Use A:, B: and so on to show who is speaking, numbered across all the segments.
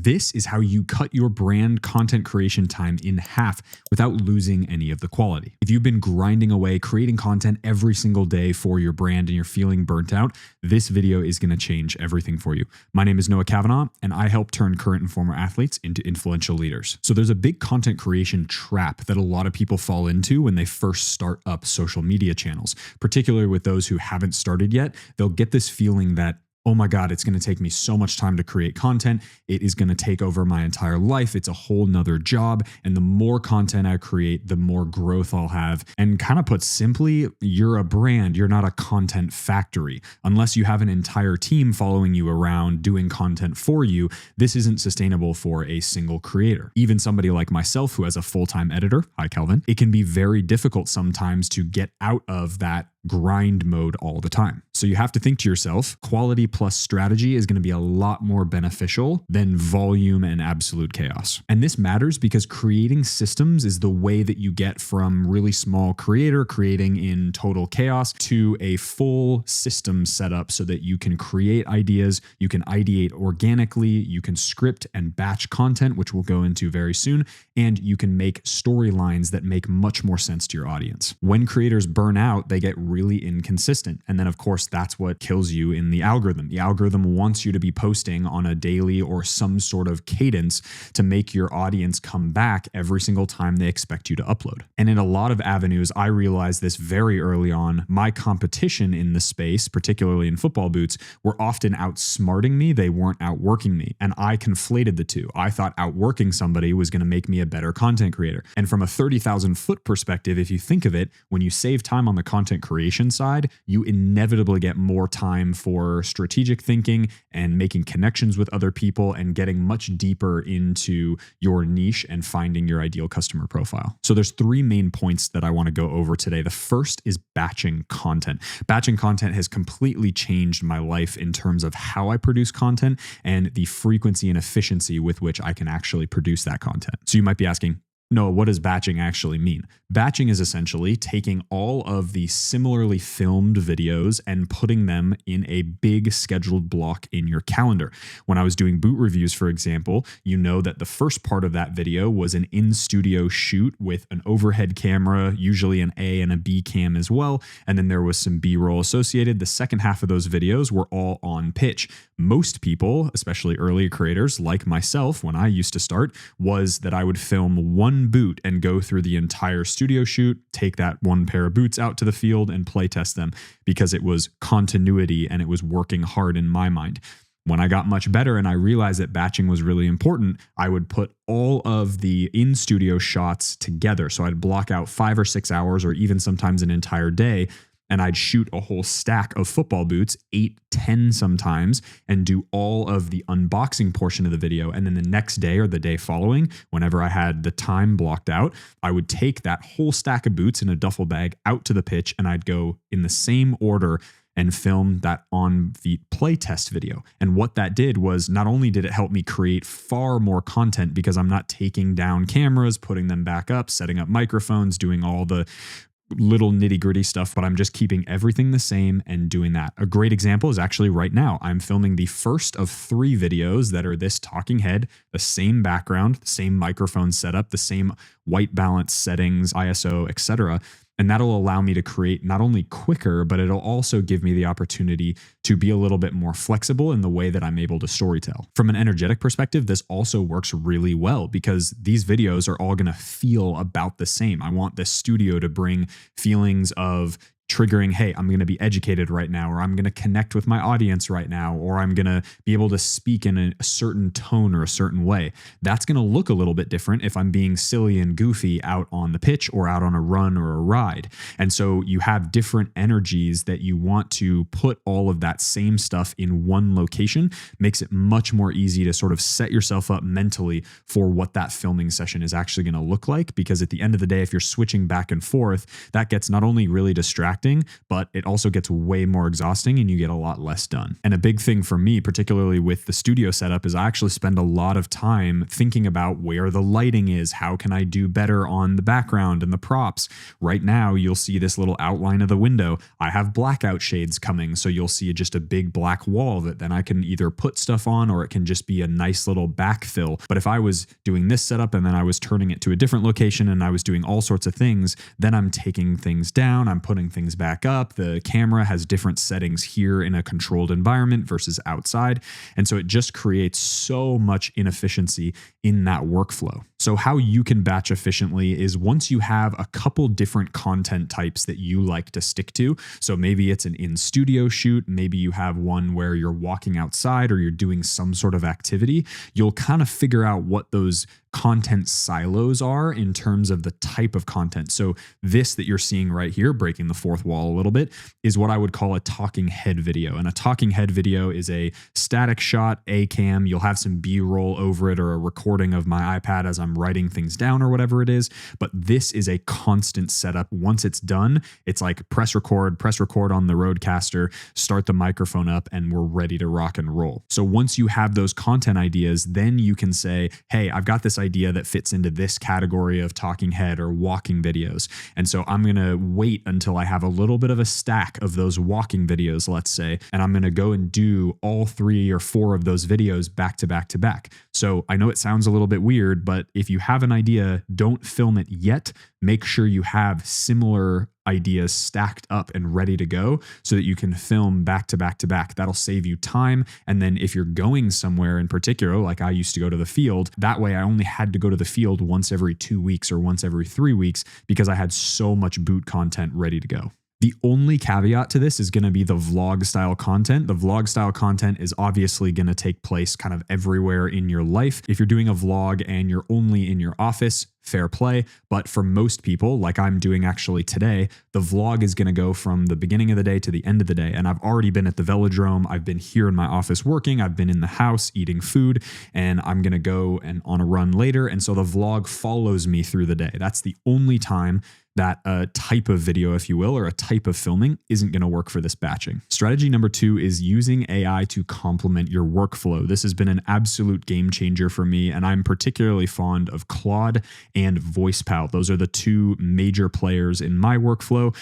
A: This is how you cut your brand content creation time in half without losing any of the quality. If you've been grinding away, creating content every single day for your brand and you're feeling burnt out, this video is going to change everything for you. My name is Noah Cavanaugh, and I help turn current and former athletes into influential leaders. So there's a big content creation trap that a lot of people fall into when they first start up social media channels, particularly with those who haven't started yet. They'll get this feeling that, oh my God, it's going to take me so much time to create content. It is going to take over my entire life. It's a whole nother job. And the more content I create, the more growth I'll have. And kind of put simply, you're a brand. You're not a content factory. Unless you have an entire team following you around doing content for you, this isn't sustainable for a single creator. Even somebody like myself who has a full-time editor, hi Calvin, it can be very difficult sometimes to get out of that grind mode all the time. So you have to think to yourself, quality plus strategy is going to be a lot more beneficial than volume and absolute chaos. And this matters because creating systems is the way that you get from really small creator creating in total chaos to a full system setup so that you can create ideas, you can ideate organically, you can script and batch content, which we'll go into very soon, and you can make storylines that make much more sense to your audience. When creators burn out, they get really inconsistent. And then of course, that's what kills you in the algorithm. The algorithm wants you to be posting on a daily or some sort of cadence to make your audience come back every single time they expect you to upload. And in a lot of avenues, I realized this very early on. My competition in the space, particularly in football boots, were often outsmarting me. They weren't outworking me. And I conflated the two. I thought outworking somebody was going to make me a better content creator. And from a 30,000 foot perspective, if you think of it, when you save time on the content creation side, you inevitably get more time for strategic thinking and making connections with other people and getting much deeper into your niche and finding your ideal customer profile. So there's three main points that I want to go over today. The first is batching content. Batching content has completely changed my life in terms of how I produce content and the frequency and efficiency with which I can actually produce that content. So you might be asking, no, what does batching actually mean? Batching is essentially taking all of the similarly filmed videos and putting them in a big scheduled block in your calendar. When I was doing boot reviews, for example, you know that the first part of that video was an in-studio shoot with an overhead camera, usually an A and a B cam as well, and then there was some B-roll associated. The second half of those videos were all on pitch. Most people, especially early creators like myself, when I used to start, was that I would film one boot and go through the entire studio shoot, take that one pair of boots out to the field and play test them because it was continuity and it was working hard in my mind. When I got much better and I realized that batching was really important, I would put all of the in-studio shots together. So I'd block out 5 or 6 hours or even sometimes an entire day, and I'd shoot a whole stack of football boots, 8, 10 sometimes, and do all of the unboxing portion of the video. And then the next day or the day following, whenever I had the time blocked out, I would take that whole stack of boots in a duffel bag out to the pitch, and I'd go in the same order and film that on-feet play test video. And what that did was not only did it help me create far more content because I'm not taking down cameras, putting them back up, setting up microphones, doing all the little nitty-gritty stuff, but I'm just keeping everything the same and doing that. A great example is actually right now. I'm filming the first of 3 videos that are this talking head, the same background, the same microphone setup, the same white balance settings, ISO, etc. And that'll allow me to create not only quicker, but it'll also give me the opportunity to be a little bit more flexible in the way that I'm able to storytell. From an energetic perspective, this also works really well because these videos are all going to feel about the same. I want this studio to bring feelings of triggering, hey, I'm going to be educated right now, or I'm going to connect with my audience right now, or I'm going to be able to speak in a certain tone or a certain way. That's going to look a little bit different if I'm being silly and goofy out on the pitch or out on a run or a ride. And so you have different energies that you want to put all of that same stuff in one location. Makes it much more easy to sort of set yourself up mentally for what that filming session is actually going to look like. Because at the end of the day, if you're switching back and forth, that gets not only really distracting distracting, but it also gets way more exhausting and you get a lot less done. And a big thing for me, particularly with the studio setup, is I actually spend a lot of time thinking about where the lighting is. How can I do better on the background and the props? Right now, you'll see this little outline of the window. I have blackout shades coming, so you'll see just a big black wall that then I can either put stuff on or it can just be a nice little backfill. But if I was doing this setup and then I was turning it to a different location and I was doing all sorts of things, then I'm taking things down, I'm putting things back up. The camera has different settings here in a controlled environment versus outside. And so it just creates so much inefficiency in that workflow. So how you can batch efficiently is once you have a couple different content types that you like to stick to. So maybe it's an in-studio shoot, maybe you have one where you're walking outside or you're doing some sort of activity, you'll kind of figure out what those content silos are in terms of the type of content. So this that you're seeing right here, breaking the fourth wall a little bit, is what I would call a talking head video. And a talking head video is a static shot, a cam. You'll have some B-roll over it or a recording of my iPad as I'm writing things down or whatever it is. But this is a constant setup. Once it's done, it's like press record on the Rodecaster, start the microphone up, and we're ready to rock and roll. So once you have those content ideas, then you can say, hey, I've got this idea that fits into this category of talking head or walking videos. And so I'm going to wait until I have a little bit of a stack of those walking videos, let's say, and I'm going to go and do all 3 or 4 of those videos back to back to back. So I know it sounds a little bit weird, but if you have an idea, don't film it yet. Make sure you have similar ideas stacked up and ready to go so that you can film back to back to back. That'll save you time. And then if you're going somewhere in particular, like I used to go to the field, that way I only had to go to the field once every 2 weeks or once every 3 weeks because I had so much boot content ready to go. The only caveat to this is going to be the vlog style content. The vlog style content is obviously going to take place kind of everywhere in your life. If you're doing a vlog and you're only in your office, fair play. But for most people, like I'm doing actually today, the vlog is going to go from the beginning of the day to the end of the day. And I've already been at the velodrome. I've been here in my office working. I've been in the house eating food, and I'm going to go and on a run later. And so the vlog follows me through the day. That's the only time that a type of video, if you will, or a type of filming isn't going to work for this batching. Strategy number 2 is using AI to complement your workflow. This has been an absolute game changer for me, and I'm particularly fond of Claude and VoicePal. Those are the 2 major players in my workflow.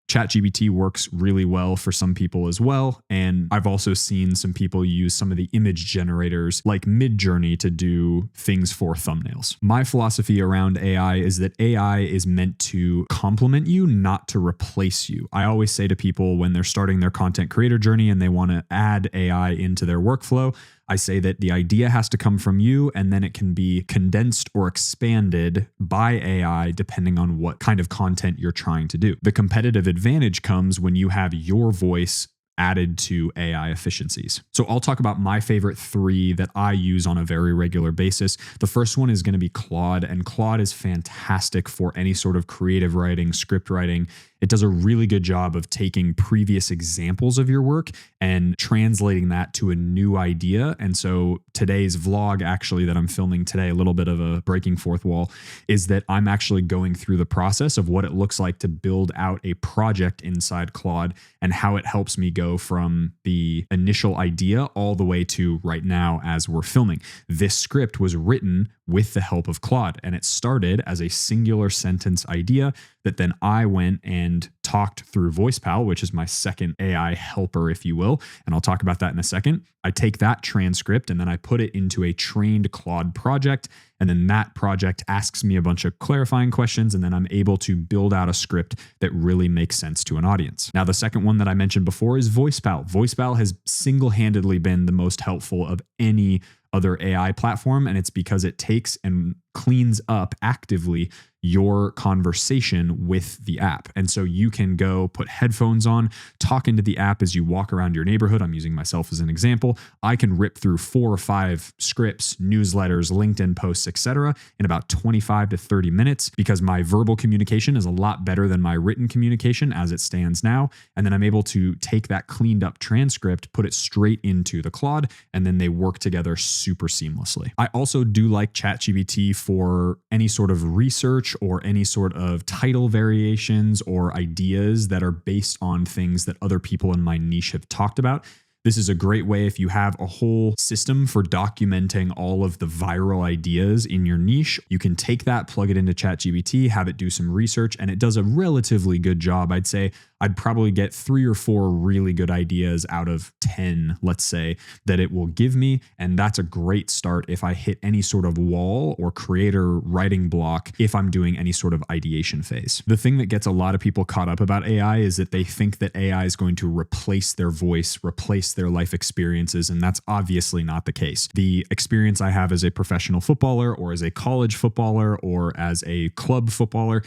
A: ChatGPT works really well for some people as well. And I've also seen some people use some of the image generators like Midjourney to do things for thumbnails. My philosophy around AI is that AI is meant to complement you, not to replace you. I always say to people when they're starting their content creator journey and they want to add AI into their workflow, I say that the idea has to come from you, and then it can be condensed or expanded by AI depending on what kind of content you're trying to do. The competitive advantage comes when you have your voice added to AI efficiencies. So I'll talk about my favorite 3 that I use on a very regular basis. The first one is going to be Claude, and Claude is fantastic for any sort of creative writing, script writing. It does a really good job of taking previous examples of your work and translating that to a new idea. And so today's vlog, actually, that I'm filming today, a little bit of a breaking fourth wall, is that I'm actually going through the process of what it looks like to build out a project inside Claude and how it helps me go from the initial idea all the way to right now as we're filming. This script was written with the help of Claude, and it started as a singular sentence idea that then I went and talked through VoicePal, which is my second AI helper, if you will. And I'll talk about that in a second. I take that transcript and then I put it into a trained Claude project. And then that project asks me a bunch of clarifying questions. And then I'm able to build out a script that really makes sense to an audience. Now, the second one that I mentioned before is VoicePal. VoicePal has single-handedly been the most helpful of any other AI platform. And it's because it takes and cleans up actively your conversation with the app. And so you can go put headphones on, talk into the app as you walk around your neighborhood. I'm using myself as an example. I can rip through 4 or 5 scripts, newsletters, LinkedIn posts, etc. in about 25 to 30 minutes because my verbal communication is a lot better than my written communication as it stands now. And then I'm able to take that cleaned up transcript, put it straight into the Claude, and then they work together super seamlessly. I also do like ChatGPT for any sort of research or any sort of title variations or ideas that are based on things that other people in my niche have talked about. This is a great way if you have a whole system for documenting all of the viral ideas in your niche. You can take that, plug it into ChatGPT, have it do some research, and it does a relatively good job. I'd say I'd probably get 3 or 4 really good ideas out of 10, let's say, that it will give me. And that's a great start if I hit any sort of wall or creator writing block if I'm doing any sort of ideation phase. The thing that gets a lot of people caught up about AI is that they think that AI is going to replace their voice, replace their life experiences, and that's obviously not the case. The experience I have as a professional footballer or as a college footballer or as a club footballer,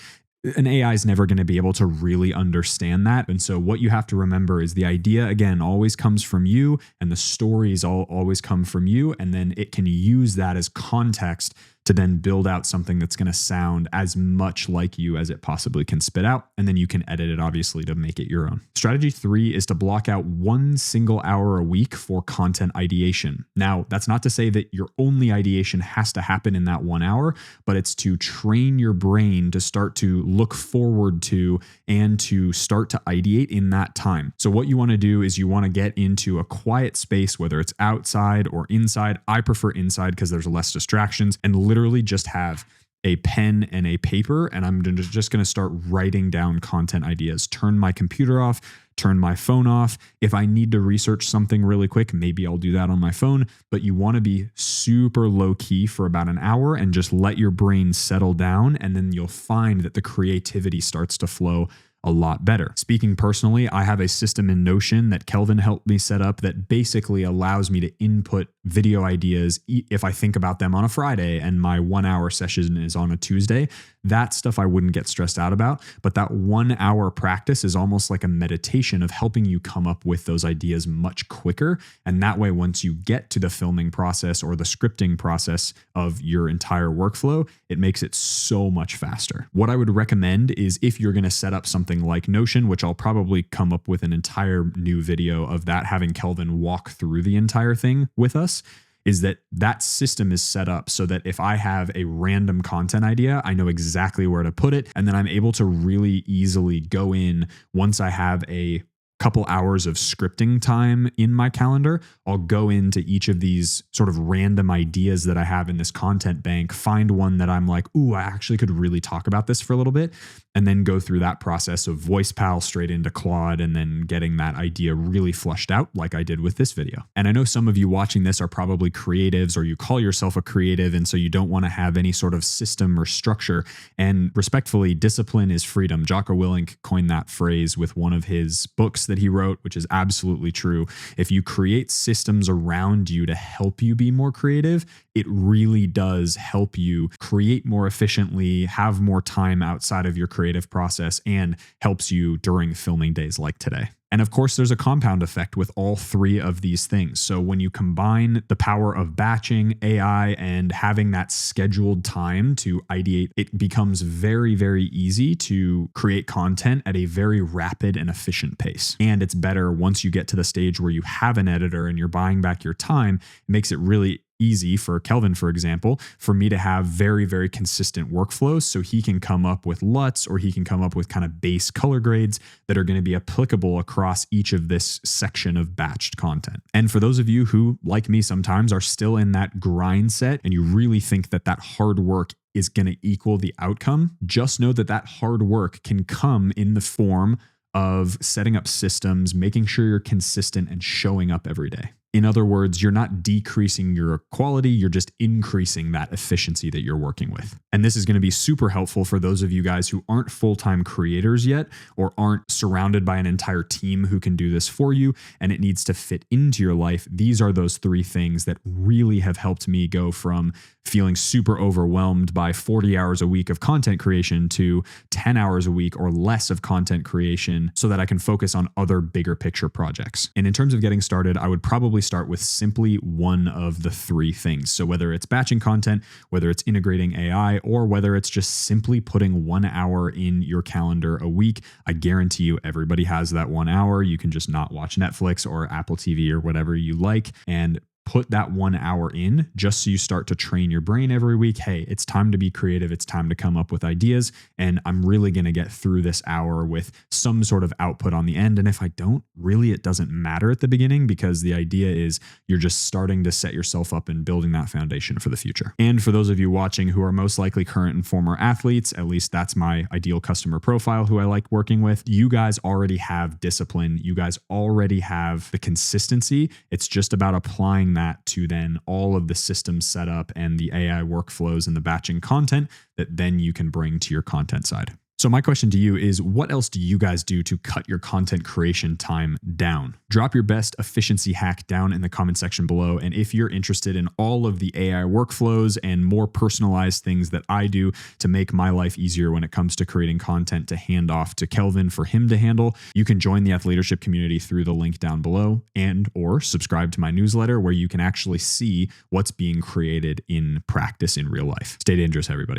A: an AI is never going to be able to really understand that. And so what you have to remember is the idea, again, always comes from you, and the stories always come from you. And then it can use that as context to then build out something that's going to sound as much like you as it possibly can spit out. And then you can edit it, obviously, to make it your own. Strategy 3 is to block out 1 single hour a week for content ideation. Now, that's not to say that your only ideation has to happen in that 1 hour, but it's to train your brain to start to look forward to and to start to ideate in that time. So what you want to do is you want to get into a quiet space, whether it's outside or inside. I prefer inside because there's less distractions, and literally just have a pen and a paper, and I'm just going to start writing down content ideas. Turn my computer off, turn my phone off. If I need to research something really quick, maybe I'll do that on my phone, but you want to be super low key for about an hour and just let your brain settle down, and then you'll find that the creativity starts to flow a lot better. Speaking personally, I have a system in Notion that Kelvin helped me set up that basically allows me to input video ideas if I think about them on a Friday and my 1 hour session is on a Tuesday. That stuff I wouldn't get stressed out about, but that 1 hour practice is almost like a meditation of helping you come up with those ideas much quicker. And that way, once you get to the filming process or the scripting process of your entire workflow, it makes it so much faster. What I would recommend is if you're going to set up something like Notion, which I'll probably come up with an entire new video of that, having Kelvin walk through the entire thing with us, is that that system is set up so that if I have a random content idea, I know exactly where to put it. And then I'm able to really easily go in once I have a couple hours of scripting time in my calendar. I'll go into each of these sort of random ideas that I have in this content bank, find one that I'm like, ooh, I actually could really talk about this for a little bit, and then go through that process of VoicePal straight into Claude and then getting that idea really flushed out like I did with this video. And I know some of you watching this are probably creatives, or you call yourself a creative, and so you don't want to have any sort of system or structure. And respectfully, discipline is freedom. Jocko Willink coined that phrase with one of his books that he wrote, which is absolutely true. If you create systems around you to help you be more creative, it really does help you create more efficiently, have more time outside of your creative process, and helps you during filming days like today. And of course, there's a compound effect with all 3 of these things. So when you combine the power of batching, AI, and having that scheduled time to ideate, it becomes very, very easy to create content at a very rapid and efficient pace. And it's better once you get to the stage where you have an editor and you're buying back your time. It makes it really easy for Kelvin, for example, for me to have very, very consistent workflows so he can come up with LUTs, or he can come up with kind of base color grades that are going to be applicable across each of this section of batched content. And for those of you who, like me sometimes, are still in that grind set and you really think that that hard work is going to equal the outcome, just know that that hard work can come in the form of setting up systems, making sure you're consistent, and showing up every day. In other words, you're not decreasing your quality, you're just increasing that efficiency that you're working with. And this is going to be super helpful for those of you guys who aren't full-time creators yet, or aren't surrounded by an entire team who can do this for you, and it needs to fit into your life. These are those 3 things that really have helped me go from feeling super overwhelmed by 40 hours a week of content creation to 10 hours a week or less of content creation, so that I can focus on other bigger picture projects. And in terms of getting started, I would probably start with simply one of the 3 things. So whether it's batching content, whether it's integrating AI, or whether it's just simply putting 1 hour in your calendar a week, I guarantee you everybody has that 1 hour. You can just not watch Netflix or Apple TV or whatever you like, and put that 1 hour in just so you start to train your brain every week. Hey, it's time to be creative. It's time to come up with ideas. And I'm really going to get through this hour with some sort of output on the end. And if I don't, really, it doesn't matter at the beginning, because the idea is you're just starting to set yourself up and building that foundation for the future. And for those of you watching who are most likely current and former athletes, at least that's my ideal customer profile who I like working with, you guys already have discipline. You guys already have the consistency. It's just about applying that to then all of the systems set up and the AI workflows and the batching content that then you can bring to your content side. So my question to you is, what else do you guys do to cut your content creation time down? Drop your best efficiency hack down in the comment section below. And if you're interested in all of the AI workflows and more personalized things that I do to make my life easier when it comes to creating content to hand off to Kelvin for him to handle, you can join the Athleadership community through the link down below, and or subscribe to my newsletter where you can actually see what's being created in practice in real life. Stay dangerous, everybody.